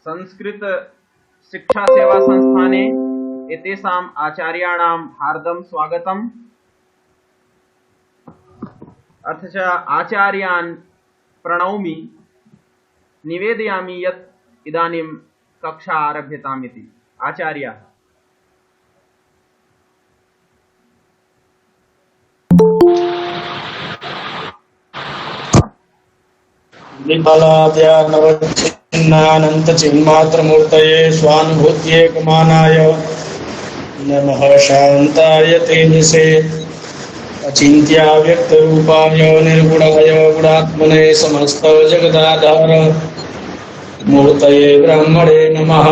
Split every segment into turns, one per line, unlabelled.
संस्कृत शिक्षा सेवा संस्थाने एतेषाम् आचार्याणां हार्दं स्वागतम्। अथ च आचार्यान् प्रणौमि, निवेदयामि यत् इदानीं कक्षा आरभ्यताम् इति। आचार्याः।
विमलाद्यानवच्छिन्नानन्तचिन्मात्रमूर्तये स्वानुभूत्येकमानाय नमः। शान्ताय तेजसे अचिन्त्याव्यक्तरूपाय निर्गुणाय गुणात्मने समस्त जगदाधार मूर्तये ब्रह्मणे नमः।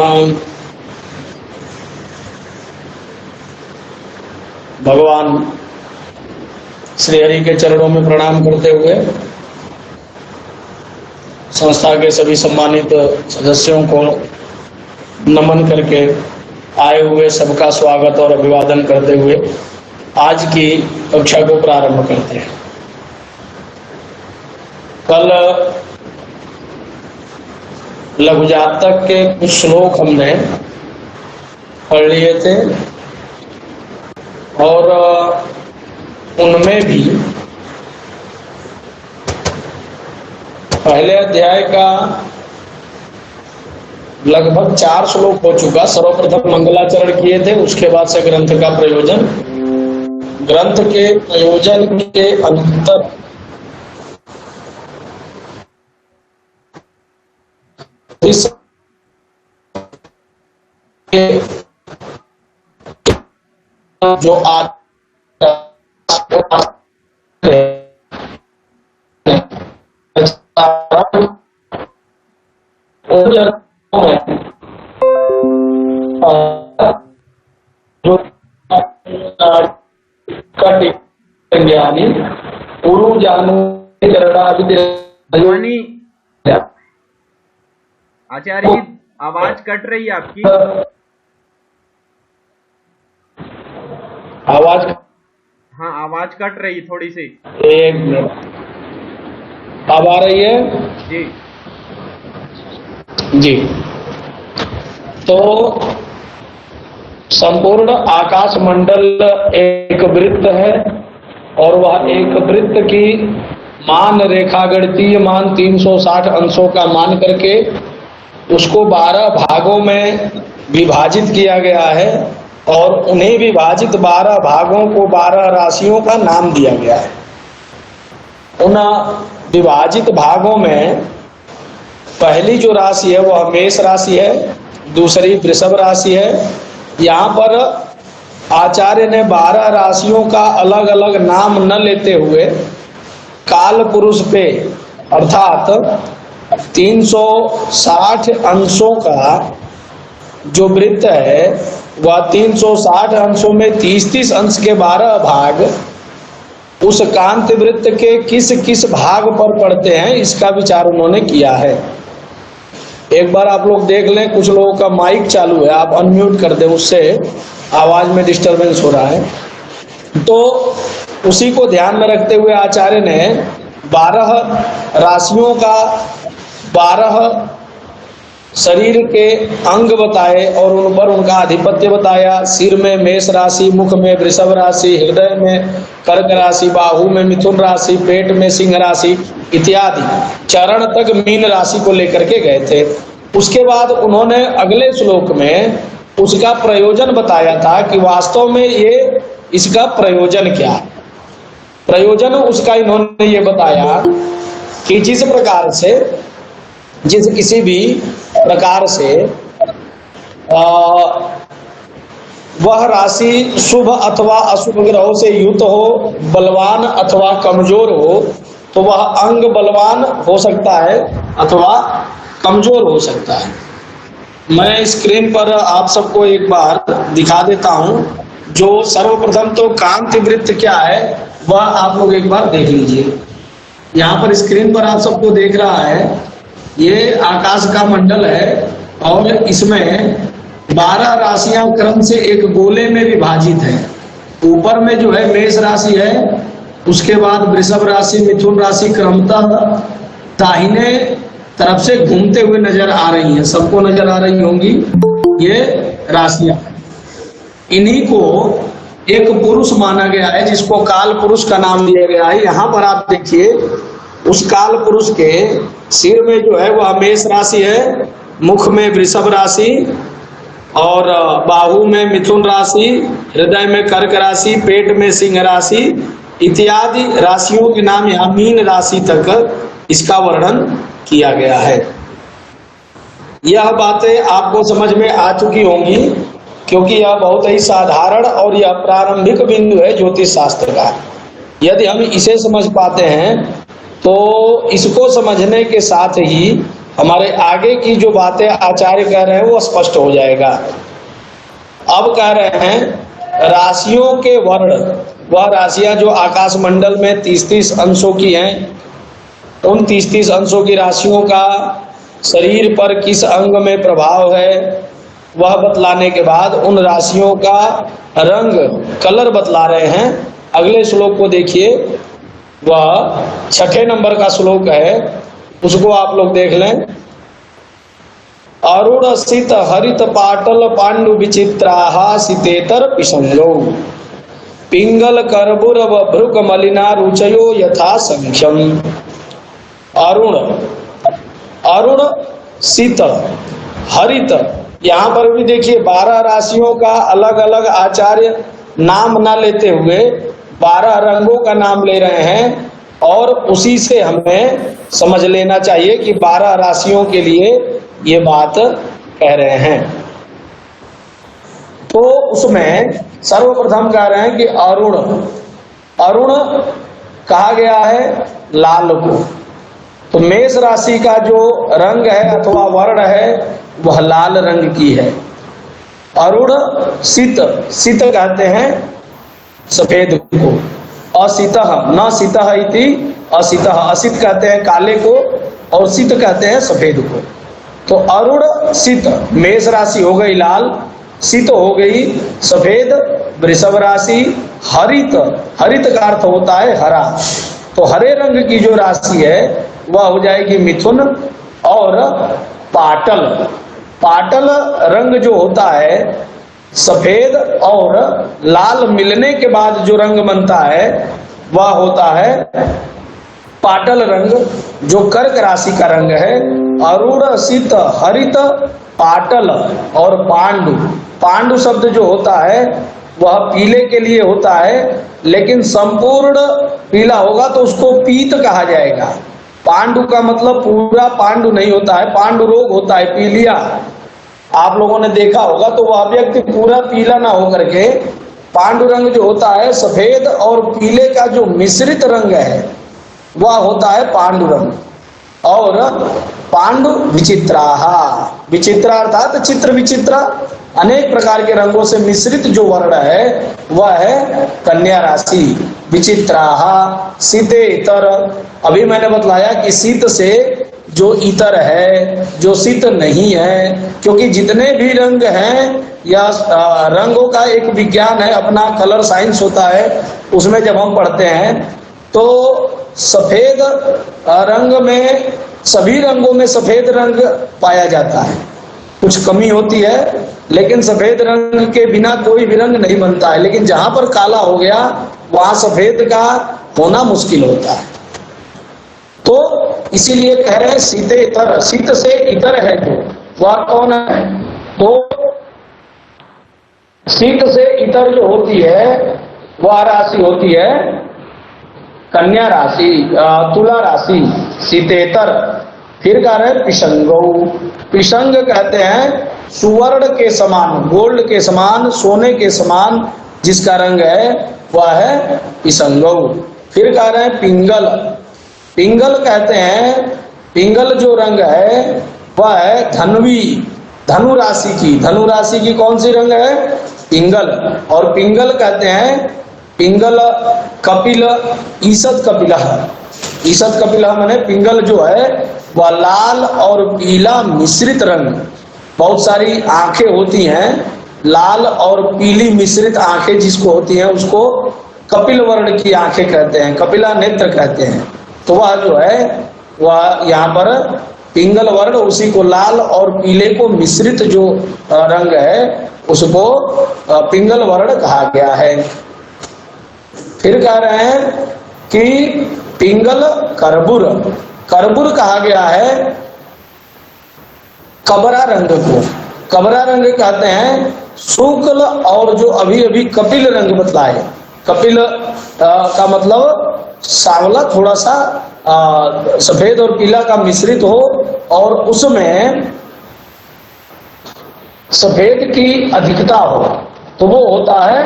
भगवान श्री हरि के चरणों में प्रणाम करते हुए संस्था के सभी सम्मानित सदस्यों को नमन करके आए हुए सबका स्वागत और अभिवादन करते हुए आज की कक्षा को प्रारंभ करते हैं। कल लघु जातक के कुछ श्लोक हमने पढ़ लिए थे और उनमें भी पहले अध्याय का लगभग 4 श्लोक हो चुका। सर्वप्रथम मंगलाचरण किए थे, उसके बाद से ग्रंथ का प्रयोजन, ग्रंथ के प्रयोजन के अंतर जो आज ज्ञानी पूर्व जानू
आचार्य जी, आवाज कट रही है आपकी।
आवाज,
हाँ आवाज कट रही थोड़ी सी।
एक मिनट, अब आ रही है
जी
जी। तो संपूर्ण आकाश मंडल एक वृत्त है और वह एक वृत्त की मान रेखा गणितीय मान 360 अंशों का मान करके उसको 12 भागों में विभाजित किया गया है और उन्हें विभाजित 12 भागों को 12 राशियों का नाम दिया गया है। उन विभाजित भागों में पहली जो राशि है वह मेष राशि है, दूसरी वृषभ राशि है। यहाँ पर आचार्य ने 12 राशियों का अलग अलग नाम न लेते हुए काल पुरुष पे अर्थात 360 अंशों का जो वृत्त है वह 360 अंशों में 30-30 अंश के 12 भाग उस कांति वृत्त के किस किस भाग पर पड़ते हैं इसका विचार उन्होंने किया है। एक बार आप लोग देख लें, कुछ लोगों का माइक चालू है, आप अनम्यूट कर दें, उससे आवाज में डिस्टरबेंस हो रहा है। तो उसी को ध्यान में रखते हुए आचार्य ने 12 राशियों का 12 शरीर के अंग बताए और उन पर उनका आधिपत्य बताया। सिर में मेष राशि, मुख में वृषभ राशि, हृदय में कर्क राशि, बाहु में मिथुन राशि, पेट में सिंह राशि इत्यादि चरण तक मीन राशि को लेकर के गए थे। उसके बाद उन्होंने अगले श्लोक में उसका प्रयोजन बताया था कि वास्तव में ये इसका प्रयोजन क्या है। प्रयोजन उसका इन्होंने ये बताया कि जिस किसी भी प्रकार से वह राशि शुभ अथवा अशुभ ग्रहों से युक्त हो, बलवान अथवा कमजोर हो, तो वह अंग बलवान हो सकता है अथवा कमजोर हो सकता है। मैं स्क्रीन पर आप सबको एक बार दिखा देता हूं। जो सर्वप्रथम तो कांति वृत्त क्या है वह आप लोग एक बार देख लीजिए। यहाँ पर स्क्रीन पर आप सबको देख रहा है, ये आकाश का मंडल है और इसमें 12 राशियां क्रम से एक गोले में विभाजित है। ऊपर में जो है मेष राशि है, उसके बाद वृषभ राशि, मिथुन राशि क्रमतः दाहिने तरफ से घूमते हुए नजर आ रही हैं, सबको नजर आ रही होंगी ये राशियां। इन्हीं को एक पुरुष माना गया है जिसको काल पुरुष का नाम दिया गया है। यहाँ पर आप देखिए उस काल पुरुष के सिर में जो है वह मेष राशि है, मुख में वृषभ राशि और बाहु में मिथुन राशि, हृदय में कर्क राशि, पेट में सिंह राशि इत्यादि राशियों के नाम यहाँ मीन राशि तक इसका वर्णन किया गया है। यह बातें आपको समझ में आ चुकी होंगी क्योंकि यह बहुत ही साधारण और यह प्रारंभिक बिंदु है ज्योतिष शास्त्र का। यदि हम इसे समझ पाते हैं तो इसको समझने के साथ ही हमारे आगे की जो बातें आचार्य कह रहे हैं वो स्पष्ट हो जाएगा। अब कह रहे हैं राशियों के वर्ण, वह राशियां जो आकाश मंडल में 30-30 अंशों की हैं, उन 30-30 अंशों की राशियों का शरीर पर किस अंग में प्रभाव है वह बतलाने के बाद उन राशियों का रंग कलर बतला रहे हैं। अगले श्लोक को देखिए, वह 6ठे नंबर का श्लोक है, उसको आप लोग देख लें। अरुण सित हरित पाटल पांडु विचित्राहा सितेतर पिशंगो पिंगल करबुर व भृग मलिना रुचयो यथा संख्यम। अरुण, अरुण सित हरित, यहाँ पर भी देखिए 12 राशियों का अलग अलग आचार्य नाम ना लेते हुए 12 रंगों का नाम ले रहे हैं और उसी से हमें समझ लेना चाहिए कि 12 राशियों के लिए ये बात कह रहे हैं। तो उसमें सर्वप्रथम कह रहे हैं कि अरुण, अरुण कहा गया है लाल को। तो मेष राशि का जो रंग है अथवा वर्ण है वह लाल रंग की है। अरुण सित, सित कहते हैं सफेद को, असितः न सितः इति असितः, असित कहते हैं काले को और सित कहते हैं सफेद को। तो अरुण सित मेष राशि हो गई लाल, सित हो गई सफेद, वृषभ राशि हरित, हरित का अर्थ होता है हरा, तो हरे रंग की जो राशि है वह हो जाएगी मिथुन। और पाटल, पाटल रंग जो होता है सफेद और लाल मिलने के बाद जो रंग बनता है वह होता है पाटल रंग, जो कर्क राशि का रंग है। अरुण सित हरित पाटल और पांडु, पांडु शब्द जो होता है वह पीले के लिए होता है, लेकिन संपूर्ण पीला होगा तो उसको पीत कहा जाएगा। पांडु का मतलब पूरा पांडु नहीं होता है, पांडु रोग होता है, पीलिया। आप लोगों ने देखा होगा तो वह व्यक्ति पूरा पीला ना होकर के पांडु रंग जो होता है सफेद और पीले का जो मिश्रित रंग है वह होता है पांडु रंग। और पांडु विचित्राहा, विचित्रा अर्थात चित्र विचित्रा, अनेक प्रकार के रंगों से मिश्रित जो वर्ण है वह है कन्या राशि। विचित्राहा सीते इतर, अभी मैंने बतलाया कि शीत से जो इतर है, जो शीत नहीं है, क्योंकि जितने भी रंग हैं या रंगों का एक विज्ञान है, अपना कलर साइंस होता है, उसमें जब हम पढ़ते हैं तो सफेद रंग में, सभी रंगों में सफेद रंग पाया जाता है, कुछ कमी होती है, लेकिन सफेद रंग के बिना कोई भी रंग नहीं बनता है। लेकिन जहां पर काला हो गया वहां सफेद का होना मुश्किल होता है। तो इसीलिए कह रहे हैं सीते इतर, शीत से इतर है जो, वह कौन है? तो शीत से इतर जो होती है वह राशि होती है कन्या राशि, तुला राशि, सीतेतर। फिर कह रहे हैं पिशंगो, पिशंग कहते हैं सुवर्ण के समान, गोल्ड के समान, सोने के समान जिसका रंग है वह है पिशंगो। फिर कह रहे हैं पिंगल, पिंगल कहते हैं, पिंगल जो रंग है वह है धनवी, धनु राशि की, धनु राशि की कौन सी रंग है? पिंगल। और पिंगल कहते हैं, पिंगल कपिल, ईसत कपिला, ईसत कपिला माने पिंगल जो है वह लाल और पीला मिश्रित रंग, बहुत सारी आंखें होती हैं, लाल और पीली मिश्रित आंखें जिसको होती हैं उसको कपिल वर्ण की आंखें कहते हैं, कपिला नेत्र कहते हैं। तो वह जो है वह यहाँ पर पिंगल वर्ण उसी को लाल और पीले को मिश्रित जो रंग है उसको पिंगल वर्ण कहा गया है। फिर कह रहे हैं कि पिंगल करबुर, करबुर कहा गया है कबरा रंग को। कबरा रंग कहते हैं शुक्ल और जो अभी अभी कपिल रंग बतलाए। कपिल का मतलब सांवला थोड़ा सा सफेद और पीला का मिश्रित हो और उसमें सफेद की अधिकता हो तो वो होता है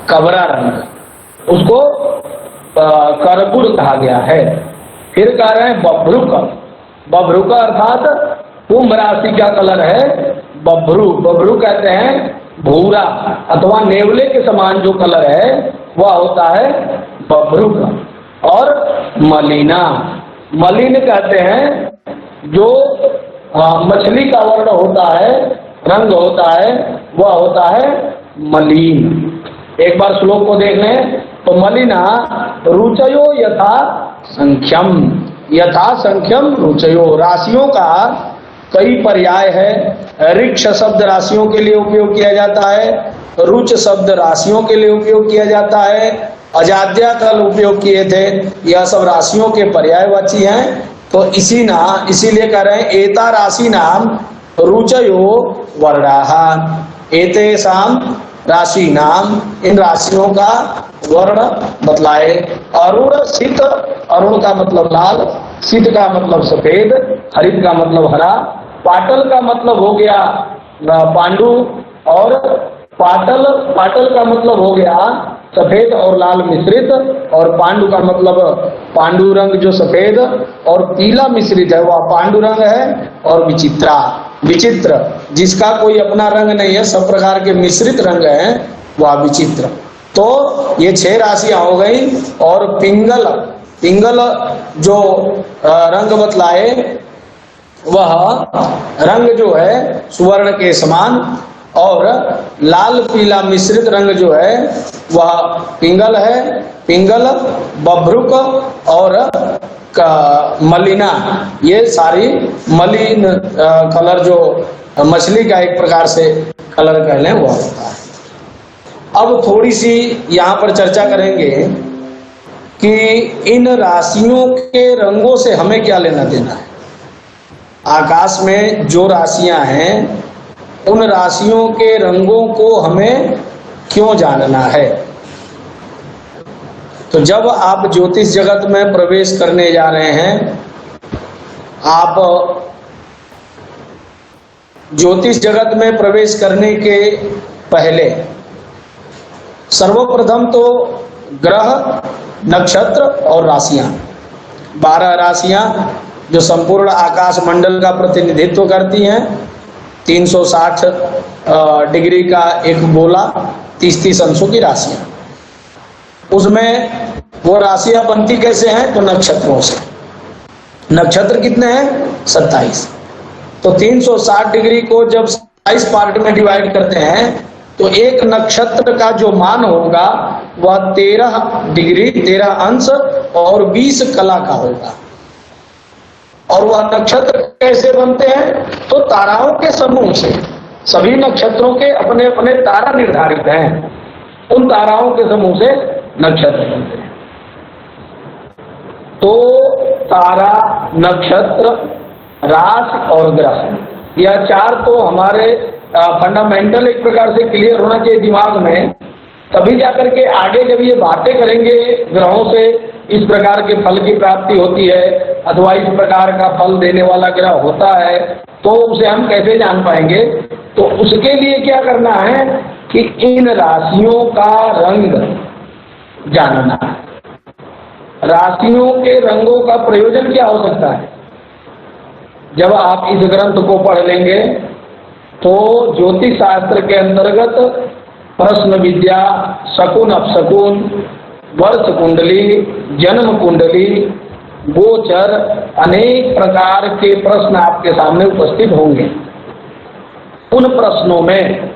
कबरा रंग, उसको करबुर कहा गया है। फिर कह रहे हैं बभ्रुक, बभ्रुक अर्थात कुंभ राशि का कलर है बभ्रू। बभ्रू कहते हैं भूरा अथवा नेवले के समान जो कलर है वह होता है बभ्रुक। और मलिना, मलिन कहते हैं जो मछली का वर्ण होता है, रंग होता है, वह होता है मलिन। एक बार श्लोक को देख लें तो मलिना रुचयो यथा संख्यम, यथा संख्यम रुचयो, राशियों का कई पर्याय है। ऋक्ष शब्द राशियों के लिए उपयोग किया जाता है, रुच शब्द राशियों के लिए उपयोग किया जाता है, अजाद्या कल उपयोग किए थे, यह सब राशियों के पर्यायवाची हैं। तो इसीलिए कह रहे हैं एता राशि नाम रुचयो वर्णाहा, एतेषाम राशि नाम, इन राशियों का वर्ण बतलाए। अरुण शीत, अरुण का मतलब लाल, शीत का मतलब सफेद, हरित का मतलब हरा, पाटल का मतलब हो गया पांडु, और पाटल का मतलब हो गया सफेद और लाल मिश्रित, और पांडु का मतलब पांडु रंग जो सफेद और पीला मिश्रित है वह पांडु रंग है। और विचित्रा, विचित्र जिसका कोई अपना रंग नहीं है, सब प्रकार के मिश्रित रंग हैं वह विचित्र। तो ये 6 राशियां हो गई। और पिंगल, पिंगल जो रंग बतलाए वह रंग जो है सुवर्ण के समान, और लाल पीला मिश्रित रंग जो है वह पिंगल है। पिंगल, बभ्रुक और मलिना, ये सारी मलिन कलर जो मछली का एक प्रकार से कलर कह लें वह होता है। अब थोड़ी सी यहाँ पर चर्चा करेंगे कि इन राशियों के रंगों से हमें क्या लेना देना है। आकाश में जो राशियां हैं उन राशियों के रंगों को हमें क्यों जानना है। तो जब आप ज्योतिष जगत में प्रवेश करने जा रहे हैं, आप ज्योतिष जगत में प्रवेश करने के पहले सर्वप्रथम तो ग्रह, नक्षत्र और राशियां, 12 राशियां जो संपूर्ण आकाश मंडल का प्रतिनिधित्व करती हैं। 360 डिग्री का एक गोला, 30-30 अंशों की राशियां, उसमें वो राशियां बनती कैसे हैं तो नक्षत्रों से। नक्षत्र कितने हैं 27। तो 360 डिग्री को जब 27 पार्ट में डिवाइड करते हैं तो एक नक्षत्र का जो मान होगा वह 13 डिग्री 13 अंश और 20 कला का होगा। और वह नक्षत्र कैसे बनते हैं तो ताराओं के समूह से। सभी नक्षत्रों के अपने अपने तारा निर्धारित हैं, उन ताराओं के समूह से नक्षत्र बनते हैं। तो तारा, नक्षत्र, राशि और ग्रह, यह 4 तो हमारे फंडामेंटल एक प्रकार से क्लियर होना चाहिए दिमाग में, तभी जाकर के आगे जब ये बातें करेंगे ग्रहों से इस प्रकार के फल की प्राप्ति होती है अथवा इस प्रकार का फल देने वाला ग्रह होता है तो उसे हम कैसे जान पाएंगे। तो उसके लिए क्या करना है कि इन राशियों का रंग जानना है। राशियों के रंगों का प्रयोजन क्या हो सकता है। जब आप इस ग्रंथ को पढ़ लेंगे तो ज्योतिष शास्त्र के अंतर्गत प्रश्न विद्या, शकुन अपशकुन, वर्ष कुंडली, जन्म कुंडली, गोचर, अनेक प्रकार के प्रश्न आपके सामने उपस्थित होंगे। उन प्रश्नों में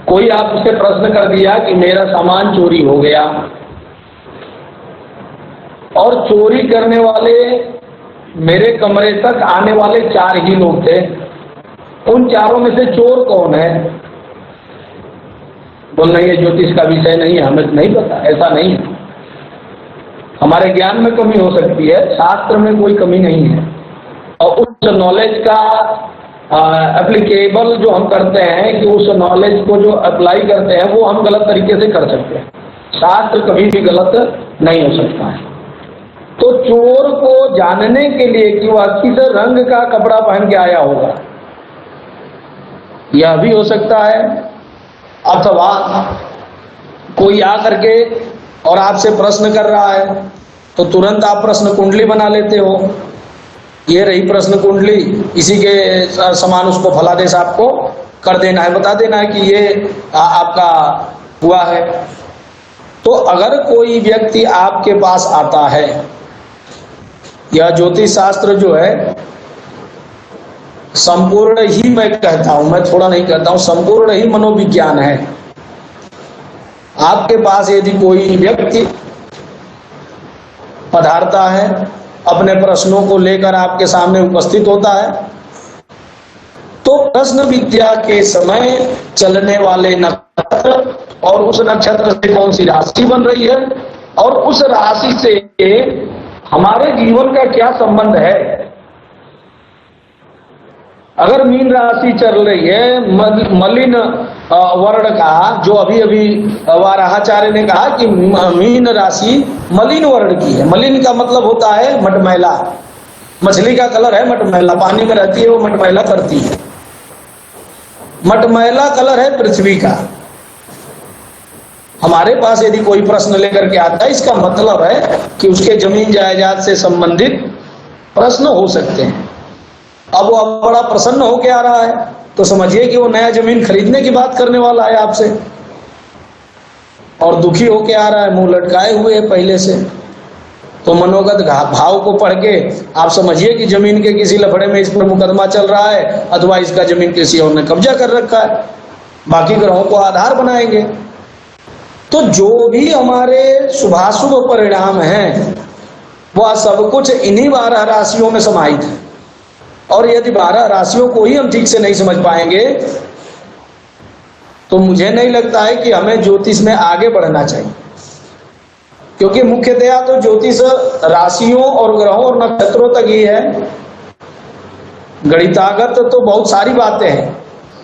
कोई आपसे प्रश्न कर दिया कि मेरा सामान चोरी हो गया, और चोरी करने वाले मेरे कमरे तक आने वाले 4 ही लोग थे, उन चारों में से चोर कौन है? बोल रही है ज्योतिष का विषय नहीं है, हमें नहीं पता। ऐसा नहीं है, हमारे ज्ञान में कमी हो सकती है, शास्त्र में कोई कमी नहीं है। और उस नॉलेज का एप्लीकेबल जो हम करते हैं, कि उस नॉलेज को जो अप्लाई करते हैं वो हम गलत तरीके से कर सकते हैं। शास्त्र कभी भी गलत नहीं हो सकता है। तो चोर को जानने के लिए कि वह किस रंग का कपड़ा पहन के आया होगा, यह भी हो सकता है। अथवा कोई आकर के और आपसे प्रश्न कर रहा है तो तुरंत आप प्रश्न कुंडली बना लेते हो, ये रही प्रश्न कुंडली, इसी के समान उसको फलादेश आपको कर देना है, बता देना है कि ये आपका हुआ है। तो अगर कोई व्यक्ति आपके पास आता है, यह ज्योतिष शास्त्र जो है संपूर्ण ही, मैं कहता हूं, मैं थोड़ा नहीं कहता हूं, संपूर्ण ही मनोविज्ञान है। आपके पास यदि कोई व्यक्ति पधारता है, अपने प्रश्नों को लेकर आपके सामने उपस्थित होता है, तो प्रश्न विद्या के समय चलने वाले नक्षत्र और उस नक्षत्र से कौन सी राशि बन रही है और उस राशि से हमारे जीवन का क्या संबंध है। अगर मीन राशि चल रही है मलिन वर्ण का, जो अभी अभी वाराहाचार्य ने कहा कि मीन राशि मलिन वर्ण की है। मलिन का मतलब होता है मटमैला, मछली का कलर है मटमैला, पानी में रहती है वो मटमैला करती है, मटमैला कलर है पृथ्वी का। हमारे पास यदि कोई प्रश्न लेकर के आता है, इसका मतलब है कि उसके जमीन जायदाद से संबंधित प्रश्न हो सकते हैं। अब वो बड़ा प्रसन्न होकर आ रहा है तो समझिए कि वो नया जमीन खरीदने की बात करने वाला है आपसे, और दुखी होकर आ रहा है, मुंह लटकाए हुए है पहले से, तो मनोगत भाव को पढ़ के आप समझिए कि जमीन के किसी लफड़े में इस पर मुकदमा चल रहा है, अथवा इसका जमीन किसी और ने कब्जा कर रखा है, बाकी ग्रहों को आधार बनाएंगे। तो जो भी हमारे शुभाशुभ परिणाम हैं वह सब कुछ इन्हीं 12 राशियों में समाहित है। और यदि 12 राशियों को ही हम ठीक से नहीं समझ पाएंगे तो मुझे नहीं लगता है कि हमें ज्योतिष में आगे बढ़ना चाहिए, क्योंकि मुख्यतया तो ज्योतिष राशियों और ग्रहों और नक्षत्रों तक ही है। गणितागत तो बहुत सारी बातें हैं,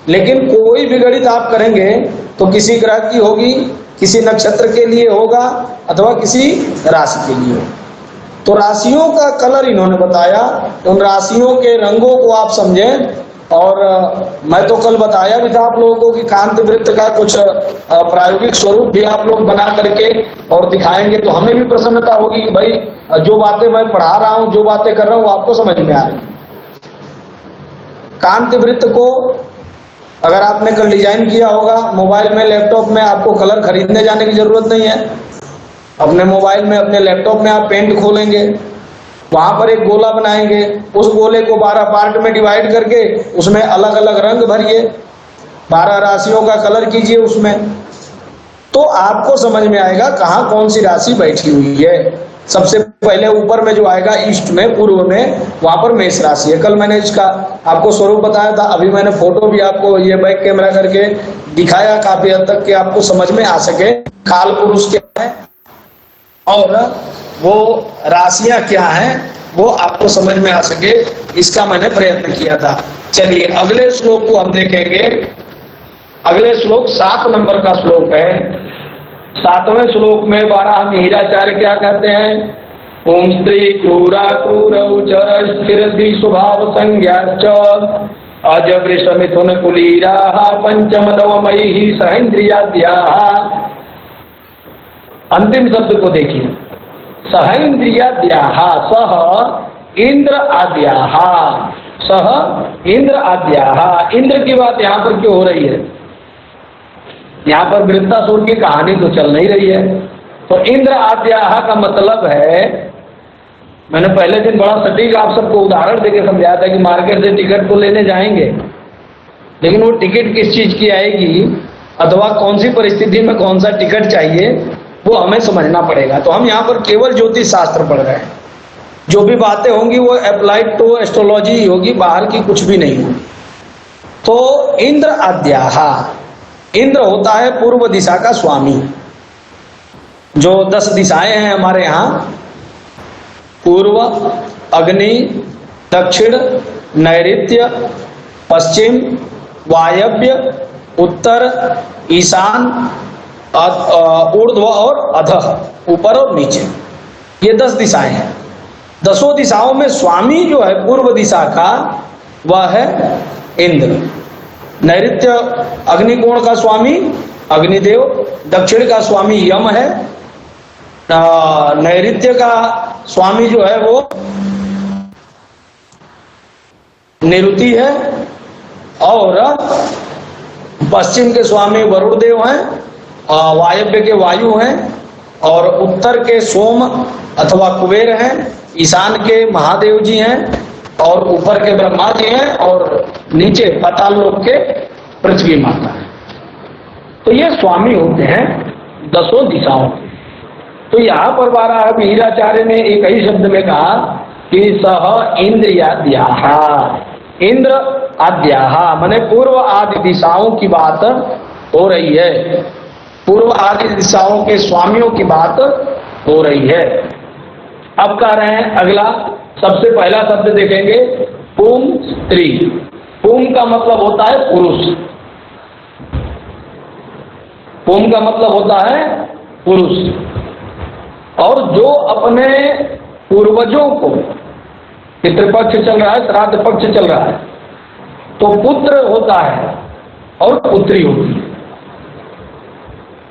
लेकिन कोई भी गणित आप करेंगे तो किसी ग्रह की होगी, किसी नक्षत्र के लिए होगा, अथवा किसी राशि के लिए होगा। तो राशियों का कलर इन्होंने बताया, उन राशियों के रंगों को आप समझें। और मैं तो कल बताया भी था आप लोगों को कि कांति वृत्त का कुछ प्रायोगिक स्वरूप भी आप लोग बना करके और दिखाएंगे, तो हमें भी प्रसन्नता होगी कि भाई जो बातें मैं पढ़ा रहा हूं, जो बातें कर रहा हूं, आपको समझ में आ रही। कांति वृत्त को अगर आपने कल डिजाइन किया होगा मोबाइल में, लैपटॉप में, आपको कलर खरीदने जाने की जरूरत नहीं है। अपने मोबाइल में, अपने लैपटॉप में आप पेंट खोलेंगे, वहां पर एक गोला बनाएंगे, उस गोले को 12 पार्ट में डिवाइड करके उसमें अलग अलग रंग भरिए, 12 राशियों का कलर कीजिए उसमें, तो आपको समझ में आएगा कहाँ कौन सी राशि बैठी हुई है। सबसे पहले ऊपर में जो आएगा ईस्ट में, पूर्व में, वहां पर मेष राशि है। कल मैंने इसका आपको स्वरूप बताया था, अभी मैंने फोटो भी आपको ये बैक कैमरा करके दिखाया काफी हद तक कि आपको समझ में आ सके काल पुरुष क्या है और वो राशियां क्या हैं, वो आपको समझ में आ सके, इसका मैंने प्रयत्न किया था। चलिए अगले श्लोक को हम देखेंगे। अगले श्लोक 7 नंबर का श्लोक है। 7वें श्लोक में वाराह मिहिराचार्य क्या कहते हैं? ओम स्त्री क्रूरा क्रूरौचर स्थिरति स्वभाव संज्ञाश्च अज वृष मिथुन कुलीराः पंचम नवमयी सहेन्द्रियाद्याः। अंतिम शब्द को देखिए, सहेन्द्रियाद्याः, सह इंद्र आद्याः, सह इंद्र आद्याः। इंद्र की बात यहाँ पर क्यों हो रही है? यहाँ पर वृत्तासुर की कहानी तो चल नहीं रही है। तो इंद्र आद्याः का मतलब है, मैंने पहले दिन बड़ा सटीक आप सबको उदाहरण देके समझाया था कि मार्केट से टिकट तो लेने जाएंगे, लेकिन वो टिकट किस चीज की आएगी अथवा कौन सी परिस्थिति में कौन सा टिकट चाहिए वो हमें समझना पड़ेगा। तो हम यहाँ पर केवल ज्योतिष शास्त्र पढ़ रहे हैं, जो भी बातें होंगी वो अप्लाइड टू एस्ट्रोलॉजी होगी, बाहर की कुछ भी नहीं होगी। तो इंद्र आद्याः, इंद्र होता है पूर्व दिशा का स्वामी। जो 10 दिशाएं हैं हमारे यहाँ, पूर्व, अग्नि, दक्षिण, नैऋत्य, पश्चिम, वायव्य, उत्तर, ईशान, ऊर्ध्व और अधः, ऊपर और नीचे, ये 10 दिशाएं हैं। 10 दिशाओं में स्वामी जो है पूर्व दिशा का वह है इंद्र। नैऋत्य अग्निकोण का स्वामी अग्निदेव, दक्षिण का स्वामी यम है, नैऋत्य का स्वामी जो है वो निरुति है, और पश्चिम के स्वामी वरुण देव हैं, वायव्य के वायु हैं, और उत्तर के सोम अथवा कुबेर हैं, ईशान के महादेव जी हैं, और ऊपर के ब्रह्मा जी हैं, और नीचे पाताल लोक के पृथ्वी माता है। तो ये स्वामी होते हैं 10 दिशाओं के। तो यहाँ पर बारह वीराचार्य ने एक ही शब्द में कहा कि सह इंद्रियाद्याः, इंद्र आद्याः माने पूर्व आदि दिशाओं की बात हो रही है, पूर्व आदि दिशाओं के स्वामियों की बात हो रही है। अब कह रहे हैं अगला, सबसे पहला शब्द देखेंगे पुम स्त्री। पुम का मतलब होता है पुरुष, पुम का मतलब होता है पुरुष, और जो अपने पूर्वजों को, पितृपक्ष चल रहा है, श्राद्ध पक्ष चल रहा है, तो पुत्र होता है और पुत्री होती है।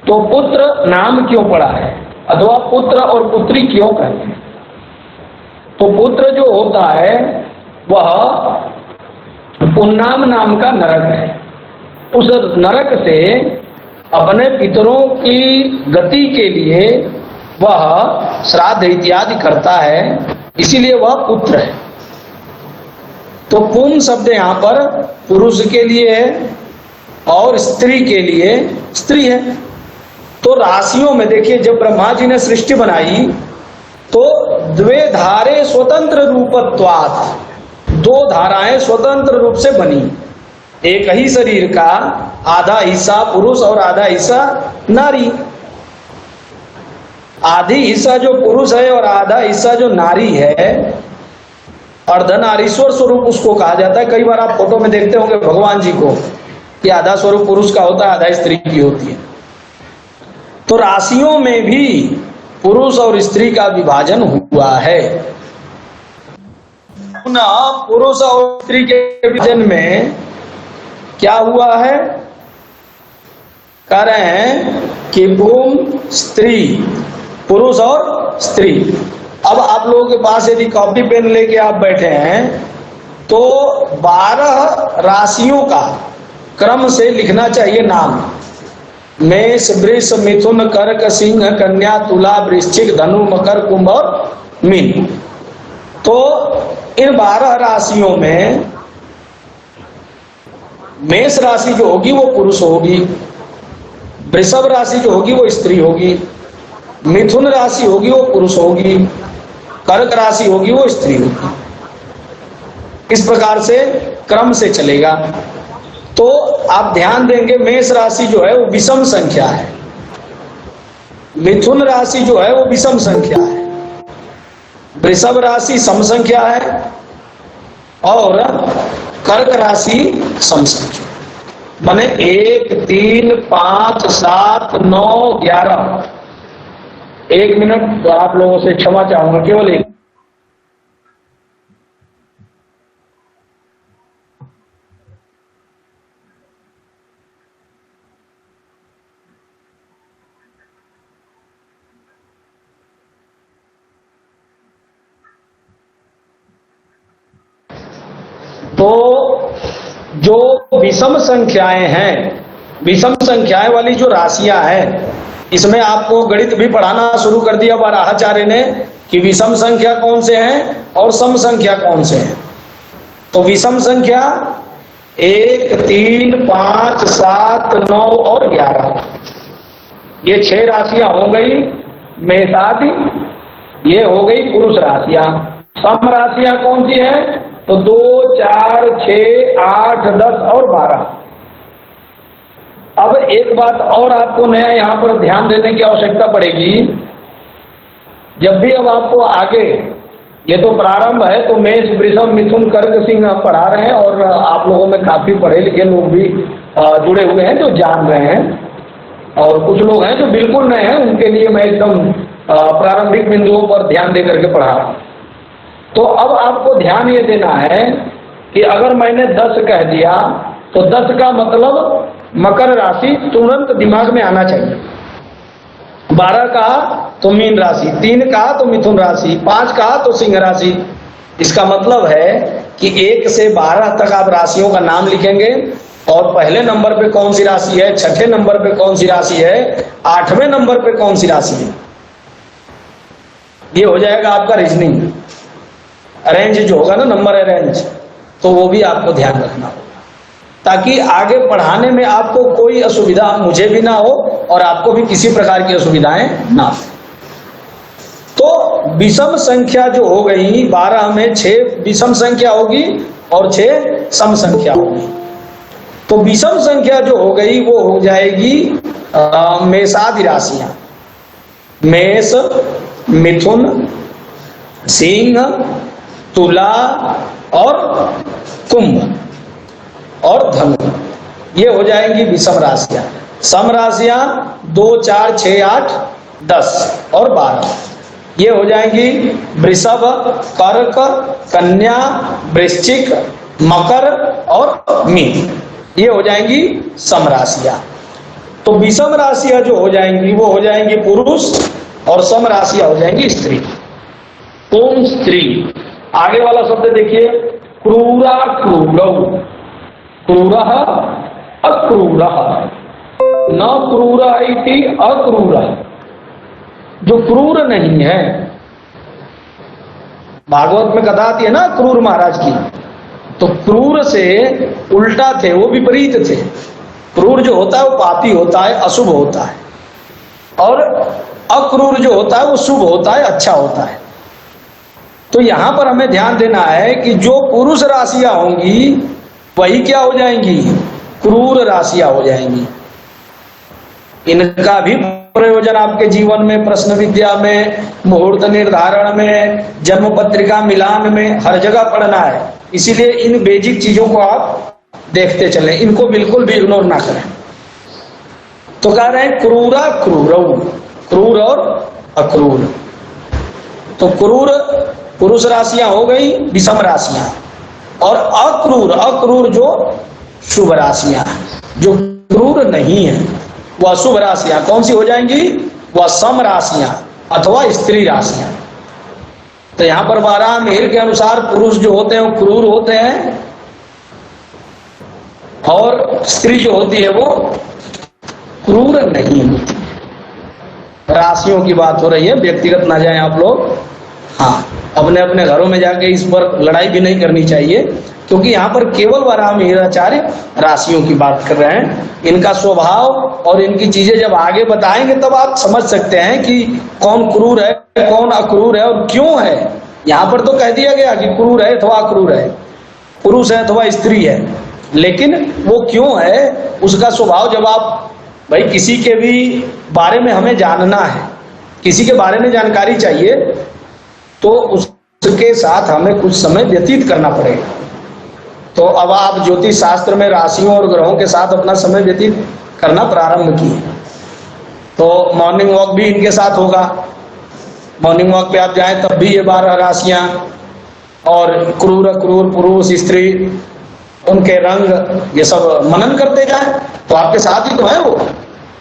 तो पुत्र नाम क्यों पड़ा है, अथवा पुत्र और पुत्री क्यों कहते हैं? तो पुत्र जो होता है वह पुन्नाम नाम का नरक है। उस नरक से अपने पितरों की गति के लिए वह श्राद्ध इत्यादि करता है, इसीलिए वह पुत्र है। तो पुम शब्द यहाँ पर पुरुष के लिए है और स्त्री के लिए स्त्री है। तो राशियों में देखिए, जब ब्रह्मा जी ने सृष्टि बनाई तो द्वे धारे स्वतंत्र रूपत्वात्, 2 धाराएं स्वतंत्र रूप से बनी। एक ही शरीर का आधा हिस्सा पुरुष और आधा हिस्सा नारी। आधी हिस्सा जो पुरुष है और आधा हिस्सा जो नारी है, अर्धनारीश्वर स्वरूप उसको कहा जाता है। कई बार आप फोटो में देखते होंगे भगवान जी को कि आधा स्वरूप पुरुष का होता है, आधा स्त्री की होती है। तो राशियों में भी पुरुष और स्त्री का विभाजन हुआ है। पुनः पुरुष और स्त्री के विभाजन में क्या हुआ है? कह रहे हैं कि पुम स्त्री, पुरुष और स्त्री। अब आप लोगों के पास यदि कॉपी पेन लेके आप बैठे हैं तो 12 राशियों का क्रम से लिखना चाहिए नाम। मेष, वृष, मिथुन, कर्क, सिंह, कन्या, तुला, वृश्चिक, धनु, मकर, कुंभ और मीन। तो इन 12 राशियों में मेष राशि जो होगी वो पुरुष होगी, वृषभ राशि जो होगी वो स्त्री होगी, मिथुन राशि होगी वो पुरुष होगी, कर्क राशि होगी वो स्त्री होगी। इस प्रकार से क्रम से चलेगा। तो आप ध्यान देंगे, मेष राशि जो है वो विषम संख्या है, मिथुन राशि जो है वो विषम संख्या है, वृषभ राशि सम संख्या है, और कर्क राशि सम संख्या। माने 1, 3, 5, 7, 9, 11। 1 मिनट तो आप लोगों से क्षमा चाहूंगा, केवल एक। तो जो विषम संख्याएं हैं, विषम संख्याएं वाली जो राशियां हैं, इसमें आपको गणित भी पढ़ाना शुरू कर दिया बाराचार्य ने कि विषम संख्या कौन से हैं और सम संख्या कौन से हैं। तो विषम संख्या 1, 3, 5, 7, 9 और 11, ये 6 राशियां हो गई मेषादि, ये हो गई पुरुष राशियां। सम राशियां कौन सी है? तो 2, 4, 6, 8, 10 और 12। अब एक बात और आपको नया यहां पर ध्यान देने की आवश्यकता पड़ेगी। जब भी अब आपको आगे, ये तो प्रारंभ है, तो मेष, वृषभ, मिथुन, कर्क, सिंह हम पढ़ा रहे हैं और आप लोगों में काफी पढ़े लिखे लोग भी जुड़े हुए हैं जो जान रहे हैं, और कुछ लोग हैं जो बिल्कुल नए हैं, उनके लिए मैं एकदम प्रारंभिक बिंदुओं पर ध्यान दे करके पढ़ा रहा हूं। तो अब आपको ध्यान ये देना है कि अगर मैंने 10 कह दिया तो 10 का मतलब मकर राशि तुरंत दिमाग में आना चाहिए। 12 कहा तो मीन राशि, 3 कहा तो मिथुन राशि, 5 कहा तो सिंह राशि। इसका मतलब है कि 1 से 12 तक आप राशियों का नाम लिखेंगे और पहले नंबर पे कौन सी राशि है, छठे नंबर पे कौन सी राशि है, 8वें नंबर पे कौन सी राशि है। ये हो जाएगा आपका रीजनिंग अरेंज जो होगा ना, नंबर अरेंज, तो वो भी आपको ध्यान रखना होगा ताकि आगे पढ़ाने में आपको कोई असुविधा मुझे भी ना हो और आपको भी किसी प्रकार की असुविधाएं ना हो। तो विषम संख्या जो हो गई 12 में 6 विषम संख्या होगी और 6 सम संख्या होगी। तो विषम संख्या जो हो गई वो हो जाएगी मेषादि राशियां, मेष, मिथुन, सिंह, तुला और कुंभ और धनु, ये हो जाएंगी विषम राशियां। सम राशियां 2, 4, 6, 8, 10 और 12, ये हो जाएंगी वृषभ, कर्क, कन्या, वृश्चिक, मकर और मीन, ये हो जाएंगी सम राशियां। तो विषम राशियां जो हो जाएंगी वो हो जाएंगी पुरुष और सम राशियां हो जाएंगी स्त्री। ओम स्त्री, आगे वाला शब्द देखिए, क्रूरा क्रूरौ, क्रूरः अक्रूरः, न क्रूर इति अक्रूर, जो क्रूर नहीं है। भागवत में कथा आती है ना क्रूर महाराज की, तो क्रूर से उल्टा थे, वो विपरीत थे। क्रूर जो होता है वो पापी होता है, अशुभ होता है, और अक्रूर जो होता है वो शुभ होता है, अच्छा होता है। तो यहां पर हमें ध्यान देना है कि जो पुरुष राशियां होंगी वही क्या हो जाएंगी, क्रूर राशियां हो जाएंगी। इनका भी प्रयोजन आपके जीवन में, प्रश्न विद्या में, मुहूर्त निर्धारण में, जन्म पत्रिका मिलान में, हर जगह पढ़ना है। इसीलिए इन बेसिक चीजों को आप देखते चलें, इनको बिल्कुल भी इग्नोर ना करें। तो कह रहे हैं क्रूरा क्रूरौ, क्रूर और अक्रूर। तो क्रूर पुरुष राशियां हो गई विषम राशियां, और अक्रूर, अक्रूर जो शुभ राशियां, जो क्रूर नहीं है वह अशुभ राशियां कौन सी हो जाएंगी, वह सम राशियां अथवा स्त्री राशियां। तो यहां पर 12 मेल के अनुसार पुरुष जो होते हैं वो क्रूर होते हैं और स्त्री जो होती है वो क्रूर नहीं होती। राशियों की बात हो रही है, व्यक्तिगत ना जाएं आप लोग। हाँ, अपने अपने घरों में जाके इस पर लड़ाई भी नहीं करनी चाहिए, क्योंकि यहाँ पर केवल वराह मिहिराचार्य राशियों की बात कर रहे हैं। इनका स्वभाव और इनकी चीजें जब आगे बताएंगे तब आप समझ सकते हैं कि कौन क्रूर है, कौन अक्रूर है और क्यों है। यहाँ पर तो कह दिया गया कि क्रूर है अथवा अक्रूर है, पुरुष है अथवा स्त्री है, लेकिन वो क्यों है उसका स्वभाव जब आप, भाई किसी के भी बारे में हमें जानना है, किसी के बारे में जानकारी चाहिए, तो उसके साथ हमें कुछ समय व्यतीत करना पड़ेगा। तो अब आप ज्योतिष शास्त्र में राशियों और ग्रहों के साथ अपना समय व्यतीत करना प्रारंभ किए, तो मॉर्निंग वॉक भी इनके साथ होगा। मॉर्निंग वॉक पे आप जाएं तब भी ये 12 राशियां और क्रूर अक्रूर, पुरुष स्त्री, उनके रंग, ये सब मनन करते जाए। तो आपके साथ ही तो है वो,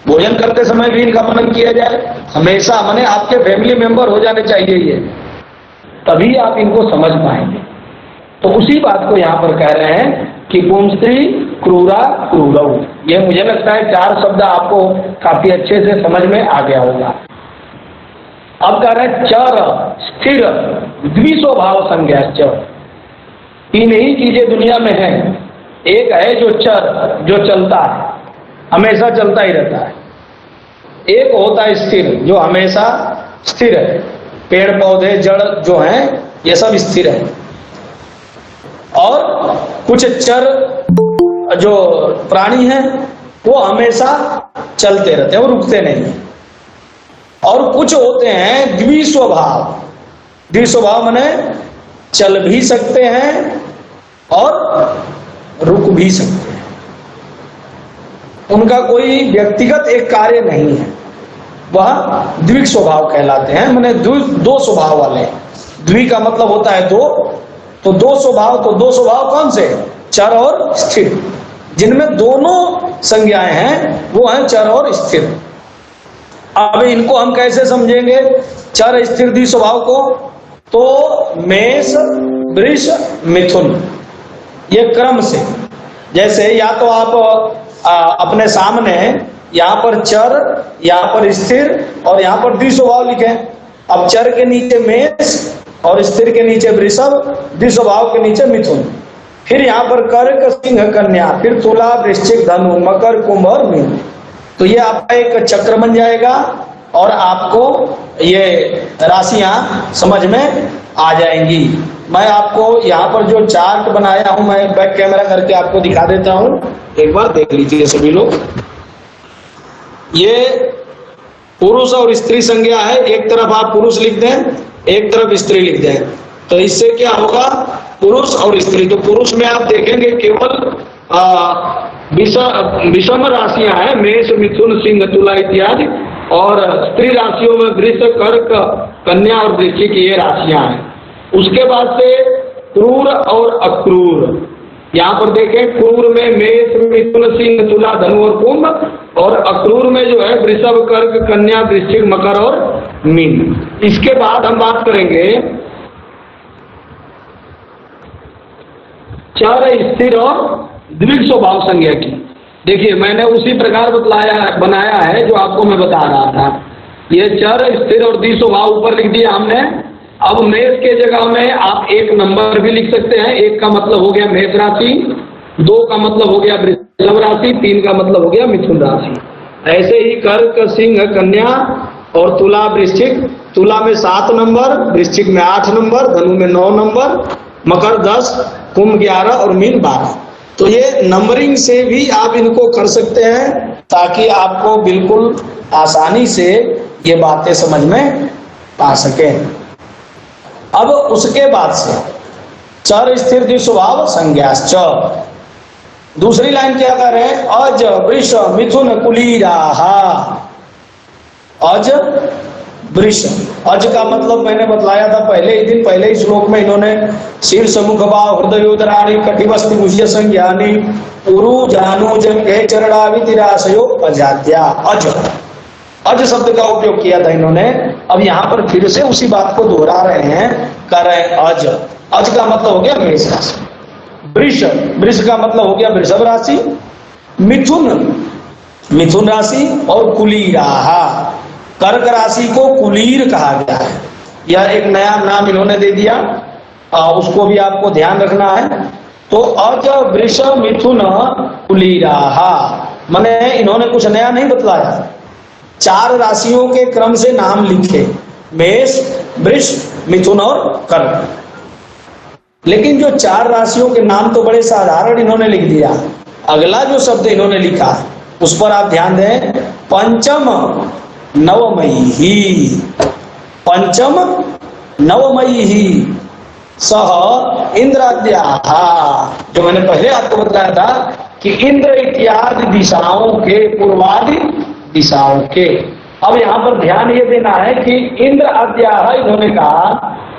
भोजन करते समय भी इनका मनन किया जाए हमेशा। माने आपके फैमिली मेंबर हो जाने चाहिए ये, तभी आप इनको समझ पाएंगे। तो उसी बात को यहाँ पर कह रहे हैं कि पुंस्त्री क्रूरा क्रूरौ। ये मुझे लगता है 4 शब्द आपको काफी अच्छे से समझ में आ गया होगा। अब कह रहे हैं चर स्थिर द्विस्वभाव संज्ञा। चर 3 ही चीजें दुनिया में हैं। एक है जो चर, जो चलता है, हमेशा चलता ही रहता है। एक होता है स्थिर, जो हमेशा स्थिर है। पेड़ पौधे जड़ जो हैं ये सब स्थिर है। और कुछ चर जो प्राणी हैं वो हमेशा चलते रहते हैं, वो रुकते नहीं हैं। और कुछ होते हैं द्विस्वभाव। द्विस्वभाव माने चल भी सकते हैं और रुक भी सकते हैं। उनका कोई व्यक्तिगत एक कार्य नहीं है, वह द्विक स्वभाव कहलाते हैं। माने दो स्वभाव वाले। द्वि का मतलब होता है दो, तो दो स्वभाव। तो दो स्वभाव कौन से? चर और स्थिर। जिनमें दोनों संज्ञाएं हैं वो हैं चर और स्थिर। अब इनको हम कैसे समझेंगे चर स्थिर द्वि स्वभाव को? तो मेष वृष मिथुन, ये क्रम से, जैसे या तो आप अपने सामने यहाँ पर चर, यहाँ पर स्थिर और यहाँ पर द्वि स्वभाव लिखे। अब चर के नीचे मेष और स्थिर के नीचे वृषभ, द्वि स्वभाव के नीचे मिथुन। फिर यहाँ पर कर्क सिंह कन्या, फिर तुला वृश्चिक धनु मकर कुंभ और मीन। तो ये आपका एक चक्र बन जाएगा और आपको ये राशियां समझ में आ जाएंगी। मैं आपको यहाँ पर जो चार्ट बनाया हूं, मैं बैक कैमरा करके आपको दिखा देता हूं, एक बार देख लीजिए सभी लोग। ये पुरुष और स्त्री संज्ञा है। एक तरफ आप पुरुष लिख दें, एक तरफ स्त्री लिख दें, तो इससे क्या होगा? पुरुष और स्त्री। तो पुरुष में आप देखेंगे केवल विषम राशियां हैं, मेष मिथुन सिंह तुला इत्यादि, और स्त्री राशियों में वृष कर्क कन्या और वृश्चिक ये राशियां हैं। उसके बाद से क्रूर और अक्रूर। यहाँ पर देखें, क्रूर में मेष मिथुन सिंह तुला धनु और कुंभ, और अक्रूर में जो है वृषभ कर्क कन्या वृश्चिक मकर और मीन। इसके बाद हम बात करेंगे चर स्थिर और द्विक स्वभाव संज्ञा की। देखिए मैंने उसी प्रकार बनाया है जो आपको मैं बता रहा था। ये चर स्थिर और द्वि स्वभाव ऊपर लिख दिया हमने। अब मेष के जगह में आप एक नंबर भी लिख सकते हैं। एक का मतलब हो गया मेष राशि, दो का मतलब हो गया वृषभ राशि, तीन का मतलब हो गया मिथुन राशि। ऐसे ही कर्क सिंह कन्या और तुला वृश्चिक। तुला में 7 नंबर, वृश्चिक में 8 नंबर, धनु में 9 नंबर, मकर 10, कुंभ 11 और मीन 12। तो ये नंबरिंग से भी आप इनको कर सकते हैं ताकि आपको बिल्कुल आसानी से ये बातें समझ में आ सके। अब उसके बाद से चर स्थिर द्वि स्वभाव संज्ञाश्च। दूसरी लाइन क्या कर रहे हैं? अज वृष मिथुन कुलीराहा। अज वृष, अज का मतलब मैंने बतलाया था पहले ही दिन, पहले ही श्लोक में इन्होंने शीर्ष मुख भाव हृदयोदराणी कटिवस्ति मुह्य संज्ञानी उरु जानु जंगे चरणावितिराशयो अजाद्या। अज, अज शब्द का उपयोग किया था इन्होंने। अब यहाँ पर फिर से उसी बात को दोहरा रहे हैं, कर रहे हैं अज। अज का मतलब हो गया मेष राशि। वृष, वृष का मतलब हो गया वृषभ राशि। मिथुन, मिथुन राशि। और कुलीराहा, कर्क राशि को कुलीर कहा गया है। यह एक नया नाम इन्होंने दे दिया, उसको भी आपको ध्यान रखना है। तो अज वृष मिथुन कुलीराहा माने इन्होंने कुछ नया नहीं बतलाया। 4 राशियों के क्रम से नाम लिखे, मेष वृष मिथुन और कर्क। लेकिन जो 4 राशियों के नाम तो बड़े साधारण इन्होंने लिख दिया। अगला जो शब्द इन्होंने लिखा उस पर आप ध्यान दें। पंचम नवमयी, पंचम नवमयी सह इंद्राद्याहा। जो मैंने पहले आपको बताया था कि इंद्र इत्यादि दिशाओं के, पूर्वादि दिशाओं के। अब यहाँ पर ध्यान ये देना है कि इंद्र अद्याह इन्होंने कहा।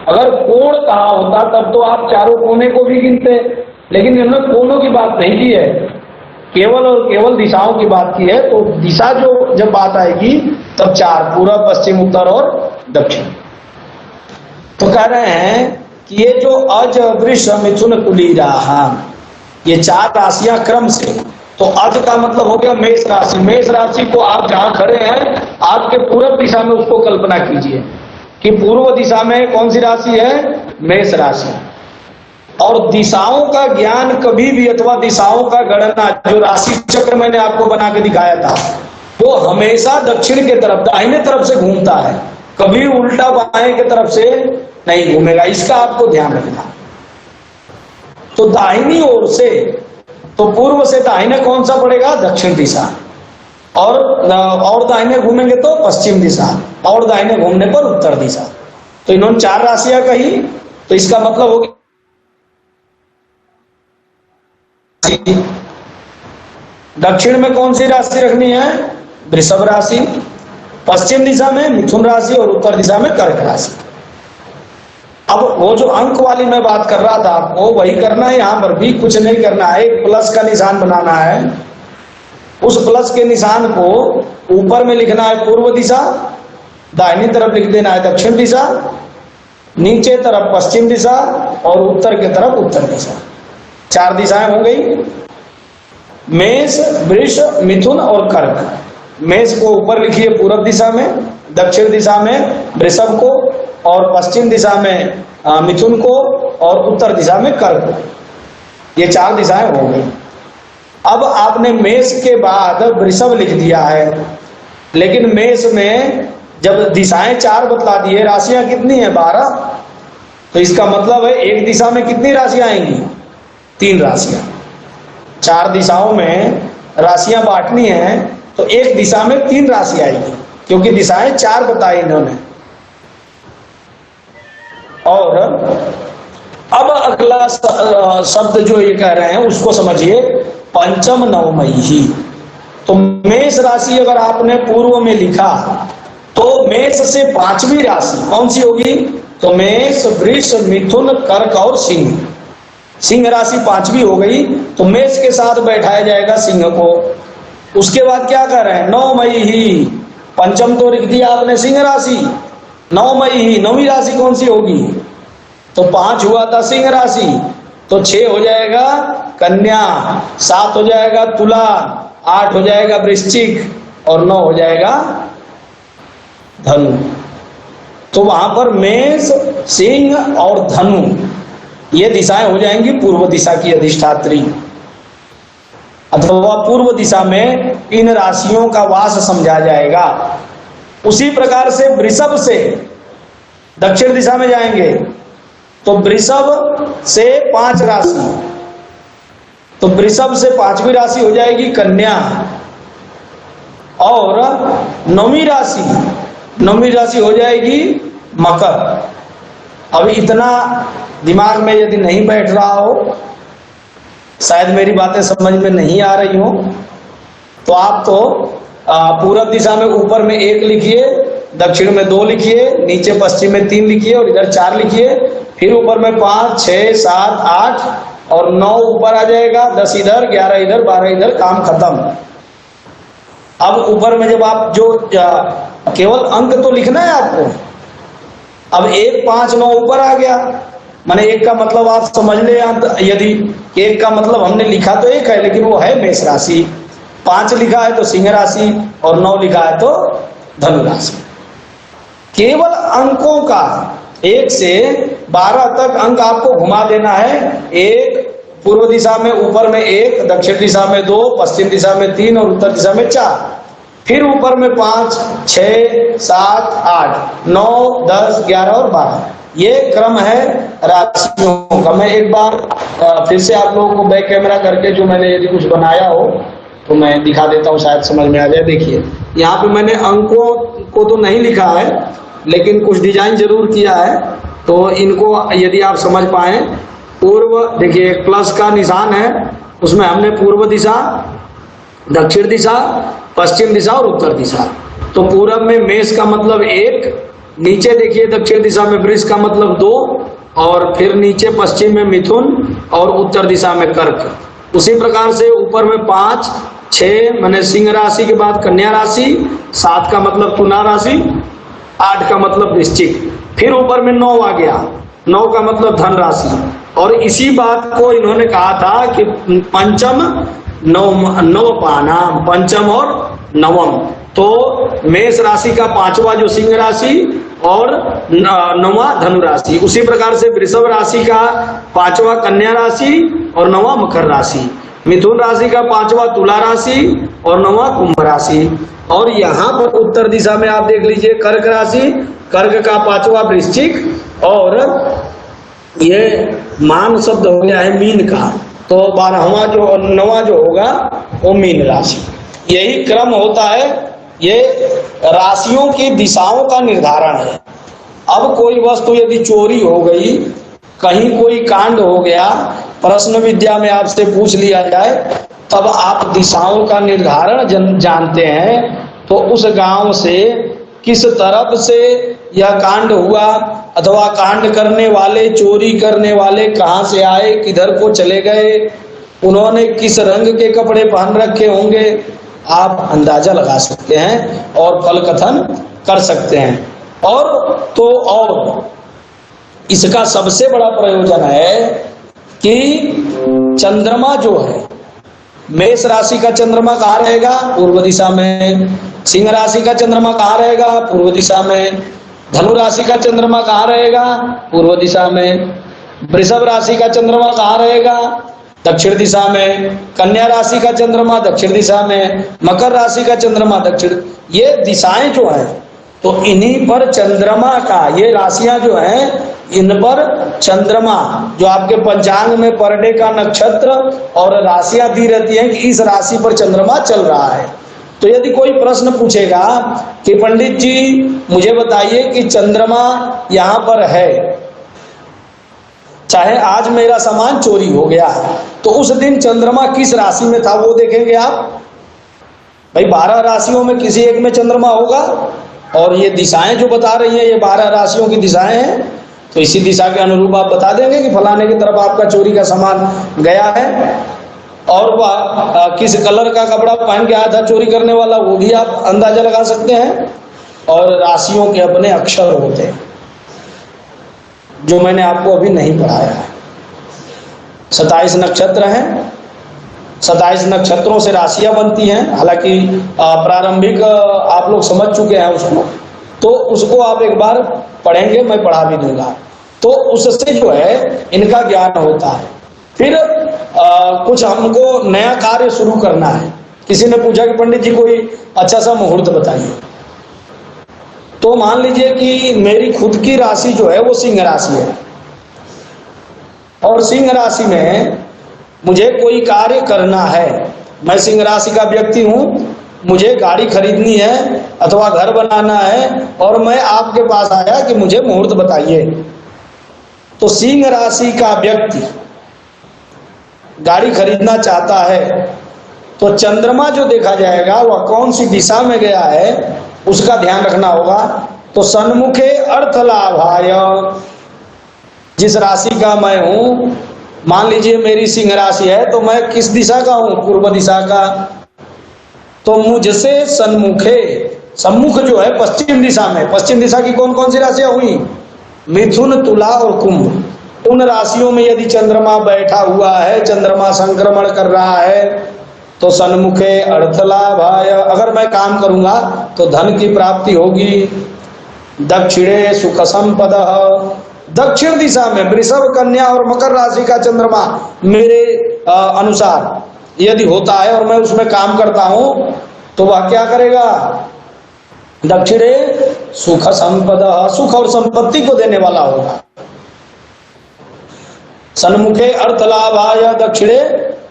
अगर कोण कहा होता तब तो आप चारों कोने को भी गिनते, लेकिन इन्होंने कोणों की बात नहीं की है, केवल और केवल दिशाओं की बात की है। तो दिशा जो जब बात आएगी तब 4, पूर्व पश्चिम उत्तर और दक्षिण। तो कह रहे हैं कि ये जो अज वृष मिथुन कुलीराहा, ये 4 राशियां क्रम से। तो अज का मतलब हो गया मेष राशि। मेष राशि को आप जहां खड़े हैं आपके पूर्व दिशा में उसको कल्पना कीजिए कि पूर्व दिशा में कौन सी राशि है? मेष राशि। और दिशाओं का ज्ञान कभी भी, अथवा दिशाओं का गणना, जो राशि चक्र मैंने आपको बना के दिखाया था, वो हमेशा दक्षिण के तरफ, दाहिने तरफ से घूमता है, कभी उल्टा बाएं के तरफ से नहीं घूमेगा, इसका आपको ध्यान रखना। तो दाहिनी ओर से, तो पूर्व से दाहिने कौन सा पड़ेगा? दक्षिण दिशा, और दाहिने घूमेंगे तो पश्चिम दिशा, और दाहिने घूमने पर उत्तर दिशा। तो इन्होंने 4 राशियां कही, तो इसका मतलब हो गया दक्षिण में कौन सी राशि रखनी है? वृषभ राशि, पश्चिम दिशा में मिथुन राशि और उत्तर दिशा में कर्क राशि। अब वो जो अंक वाली मैं बात कर रहा था आपको, वही करना है। यहां पर भी कुछ नहीं करना है, एक प्लस का निशान बनाना है। उस प्लस के निशान को ऊपर में लिखना है पूर्व दिशा, दाहिनी तरफ लिख देना है दक्षिण दिशा, नीचे तरफ पश्चिम दिशा और उत्तर के तरफ उत्तर दिशा। 4 दिशाएं हो गई, मेष, वृष, मिथुन और कर्क। मेष को ऊपर लिखिए पूर्व दिशा में, दक्षिण दिशा में वृषभ को, और पश्चिम दिशा में मिथुन को, और उत्तर दिशा में कर्क को। ये 4 दिशाएं हो गई। अब आपने मेष के बाद वृषभ लिख दिया है, लेकिन मेष में जब दिशाएं 4 बतला दी है, राशियां कितनी है? 12। तो इसका मतलब है एक दिशा में कितनी राशियां आएंगी? 3 राशियां। 4 दिशाओं में राशियां बांटनी है, तो एक दिशा में 3 राशि आएगी, क्योंकि दिशाएं 4 बताई इन्होंने। और अब अगला शब्द जो ये कह रहे हैं उसको समझिए, पंचम नवमयी। तो मेष राशि अगर आपने पूर्व में लिखा, तो मेष से 5वीं राशि कौन सी होगी? तो मेष, वृष, मिथुन, कर्क और सिंह। सिंह राशि 5वीं हो गई, तो मेष के साथ बैठाया जाएगा सिंह को। उसके बाद क्या कर रहे हैं? नवमयी। पंचम तो लिख दिया आपने सिंह राशि, नवमयी, 9वीं राशि कौन सी होगी? तो 5 हुआ था सिंह राशि, तो 6 हो जाएगा कन्या, 7 हो जाएगा तुला, 8 हो जाएगा वृश्चिक और 9 हो जाएगा धनु। तो वहां पर मेष, सिंह और धनु ये दिशाएं हो जाएंगी पूर्व दिशा की अधिष्ठात्री, अथवा पूर्व दिशा में इन राशियों का वास समझा जाएगा। उसी प्रकार से वृषभ से दक्षिण दिशा में जाएंगे, तो वृषभ से 5 राशि, तो वृषभ से 5वीं राशि हो जाएगी कन्या, और 9वीं राशि हो जाएगी मकर। अब इतना दिमाग में यदि नहीं बैठ रहा हो, शायद मेरी बातें समझ में नहीं आ रही हो, तो आप तो पूरब दिशा में ऊपर में 1 लिखिए, दक्षिण में 2 लिखिए, नीचे पश्चिम में 3 लिखिए और इधर 4 लिखिए, फिर ऊपर में 5, 6, 7, 8 और 9 ऊपर आ जाएगा, 10 इधर, 11 इधर, 12 इधर, काम खत्म। अब ऊपर में जब आप जो केवल अंक तो लिखना है आपको, अब 1, 5, 9 ऊपर आ गया, माने 1 का मतलब आप समझ ले। यदि 1 का मतलब हमने लिखा तो 1 है, लेकिन वो है मेष राशि, 5 लिखा है तो सिंह राशि और 9 लिखा है तो धनु राशि। केवल अंकों का 1 से 12 तक अंक आपको घुमा देना है। 1 पूर्व दिशा में ऊपर में 1, दक्षिण दिशा में 2, पश्चिम दिशा में 3 और उत्तर दिशा में 4, फिर ऊपर में 5, 6, 7, 8, 9, 10, 11 और 12। ये क्रम है राशियों का। मैं एक बार फिर से आप लोगों को बैक कैमरा करके जो मैंने यदि कुछ बनाया हो तो मैं दिखा देता हूँ, शायद समझ में आ जाए। देखिए यहाँ पे मैंने अंकों को तो नहीं लिखा है, लेकिन कुछ डिजाइन जरूर किया है, तो इनको यदि आप समझ पाए। पूर्व देखिए एक प्लस का निशान है, उसमें हमने पूर्व दिशा, दक्षिण दिशा, पश्चिम दिशा और उत्तर दिशा। तो पूरब में मेष का मतलब 1, नीचे देखिए दक्षिण दिशा में वृष का मतलब 2, और फिर नीचे पश्चिम में मिथुन और उत्तर दिशा में कर्क। उसी प्रकार से ऊपर में 5, 6 माने सिंह राशि के बाद कन्या राशि, 7 का मतलब तुला राशि, 8 का मतलब वृश्चिक, फिर ऊपर में 9 आ गया, 9 का मतलब धन राशि। और इसी बात को इन्होंने कहा था कि पंचम नवपानाम, पंचम और नवम। तो मेष राशि का 5वां जो सिंह राशि और 9वां धनु राशि। उसी प्रकार से वृषभ राशि का 5वां कन्या राशि और 9वां मकर राशि। मिथुन राशि का 5वां तुला राशि और 9वां कुंभ राशि। और यहाँ पर उत्तर दिशा में आप देख लीजिए कर्क राशि, कर्क का 5वां वृश्चिक और ये मान शब्द हो गया है मीन का, तो 12वां जो 9वां जो होगा वो मीन राशि। यही क्रम होता है, ये राशियों की दिशाओं का निर्धारण है। अब कोई वस्तु यदि चोरी हो गई, कहीं कोई कांड हो गया, प्रश्न विद्या में आपसे पूछ लिया जाए, तब आप दिशाओं का निर्धारण जानते हैं। तो उस गांव से किस तरफ से यह कांड हुआ, अथवा कांड करने वाले, चोरी करने वाले कहां से आए, किधर को चले गए, उन्होंने किस रंग के कपड़े पहन रखे होंगे, आप अंदाजा लगा सकते हैं और फल कथन कर सकते हैं। और इसका सबसे बड़ा प्रयोजन है कि चंद्रमा जो है, मेष राशि का चंद्रमा कहाँ रहेगा? पूर्व दिशा में। सिंह राशि का चंद्रमा कहाँ रहेगा? पूर्व दिशा में। धनु राशि का चंद्रमा कहाँ रहेगा? पूर्व दिशा में। वृषभ राशि का चंद्रमा कहाँ रहेगा? दक्षिण दिशा में। कन्या राशि का चंद्रमा दक्षिण दिशा में। मकर राशि का चंद्रमा दक्षिण। ये दिशाएं जो है, तो इन्हीं पर चंद्रमा का, ये राशियां जो हैं, इन पर चंद्रमा, जो आपके पंचांग में पर डे का नक्षत्र और राशियां दी रहती हैं कि इस राशि पर चंद्रमा चल रहा है। तो यदि कोई प्रश्न पूछेगा कि पंडित जी मुझे बताइए कि चंद्रमा यहाँ पर है, चाहे आज मेरा सामान चोरी हो गया, तो उस दिन चंद्रमा किस राशि में था वो देखेंगे आप। भाई 12 राशियों में किसी एक में चंद्रमा होगा, और ये दिशाएं जो बता रही हैं ये 12 राशियों की दिशाएं हैं, तो इसी दिशा के अनुरूप आप बता देंगे कि फलाने की तरफ आपका चोरी का सामान गया है, और वह किस कलर का कपड़ा पहन के आया था चोरी करने वाला, वो भी आप अंदाजा लगा सकते हैं। और राशियों के अपने अक्षर होते हैं, जो मैंने आपको अभी नहीं पढ़ाया है। 27 नक्षत्र हैं, 27 नक्षत्रों से राशियां बनती हैं। हालांकि प्रारंभिक आप लोग समझ चुके हैं उसको, तो उसको आप एक बार पढ़ेंगे, मैं पढ़ा भी दूंगा, तो उससे जो है इनका ज्ञान होता है। फिर कुछ हमको नया कार्य शुरू करना है। किसी ने पूछा कि पंडित जी कोई अच्छा सा मुहूर्त बताइए, तो मान लीजिए कि मेरी खुद की राशि जो है वो सिंह राशि है, और सिंह राशि में मुझे कोई कार्य करना है। मैं सिंह राशि का व्यक्ति हूं, मुझे गाड़ी खरीदनी है अथवा घर बनाना है, और मैं आपके पास आया कि मुझे मुहूर्त बताइए। तो सिंह राशि का व्यक्ति गाड़ी खरीदना चाहता है, तो चंद्रमा जो देखा जाएगा वह कौन सी दिशा में गया है उसका ध्यान रखना होगा। तो सन्मुखे अर्थ लाभाय, जिस राशि का मैं हूं, मान लीजिए मेरी सिंह राशि है, तो मैं किस दिशा का हूं? पूर्व दिशा का। तो मुझसे सन्मुखे, सम्मुख जो है पश्चिम दिशा में, पश्चिम दिशा की कौन कौन सी राशियां हुई? मिथुन, तुला और कुंभ। उन राशियों में यदि चंद्रमा बैठा हुआ है, चंद्रमा संक्रमण कर रहा है, तो सन्मुखे अर्थ लाभाय, अगर मैं काम करूंगा तो धन की प्राप्ति होगी। दक्षिणे सुख संपदः, दक्षिण दिशा में वृषभ, कन्या और मकर राशि का चंद्रमा मेरे अनुसार यदि होता है और मैं उसमें काम करता हूं, तो वह क्या करेगा? दक्षिणे सुख संपदः, सुख और संपत्ति को देने वाला होगा। सन्मुखे अर्थलाभाय दक्षिणे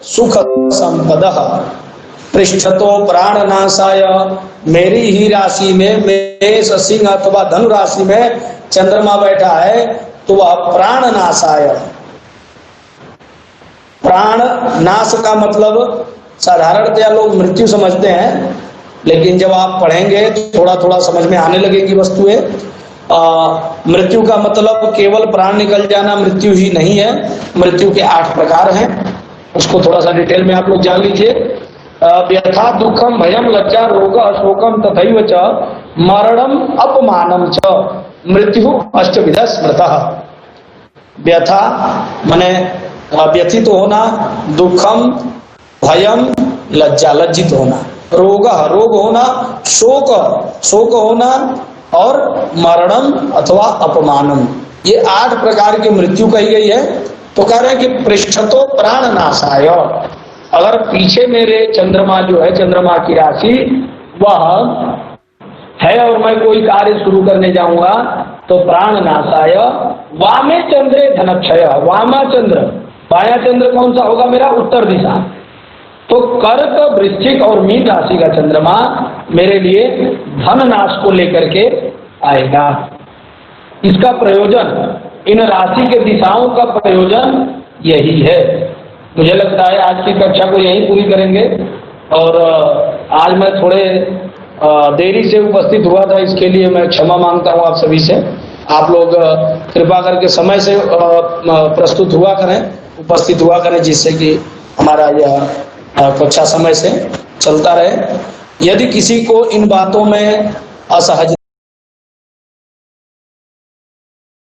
सुख संपदः, पृष्ठतो प्राणनाशाय, मेरी ही राशि में मेष, सिंह अथवा धनु राशि में चंद्रमा बैठा है, तो वह प्राणनाशाय। प्राण नाश का मतलब साधारणतया लोग मृत्यु समझते हैं, लेकिन जब आप पढ़ेंगे तो थोड़ा थोड़ा समझ में आने लगेगी वस्तुएं। मृत्यु का मतलब केवल प्राण निकल जाना मृत्यु ही नहीं है। मृत्यु के 8 प्रकार हैं, उसको थोड़ा सा डिटेल में आप लोग जान लीजिए। व्यथा, दुखम, भयम, लज्जा, रोग, अशोकम तथैव च मरणम अपमानम च मृत्यु अष्टविध स्मृतः। व्यथा माने व्यथित होना, दुखम, भयम, लज्जा, लज्जित होना, रोग, रोग होना, शोक, शोक होना, और मरणम अथवा अपमानम, ये 8 प्रकार की मृत्यु कही गई है। तो कह रहे हैं कि पृष्ठतो प्राण नाशाय, अगर पीछे मेरे चंद्रमा जो है, चंद्रमा की राशि वह है और मैं कोई कार्य शुरू करने जाऊंगा, तो प्राणनाशाय वामे चंद्रे धनक्षय, वामा चंद्र, बाया चंद्र कौन सा होगा मेरा, उत्तर दिशा, तो कर्क, वृश्चिक और मीन राशि का चंद्रमा मेरे लिए धन नाश को लेकर के आएगा। इसका प्रयोजन, इन राशि के दिशाओं का प्रयोजन यही है। मुझे लगता है आज की कक्षा को यहीं पूरी करेंगे, और आज मैं थोड़े देरी से उपस्थित हुआ था, इसके लिए मैं क्षमा मांगता हूं आप सभी से। आप लोग कृपा करके समय से प्रस्तुत हुआ करें, उपस्थित हुआ करें, जिससे कि हमारा यह कक्षा समय से चलता रहे। यदि किसी को इन बातों में असहज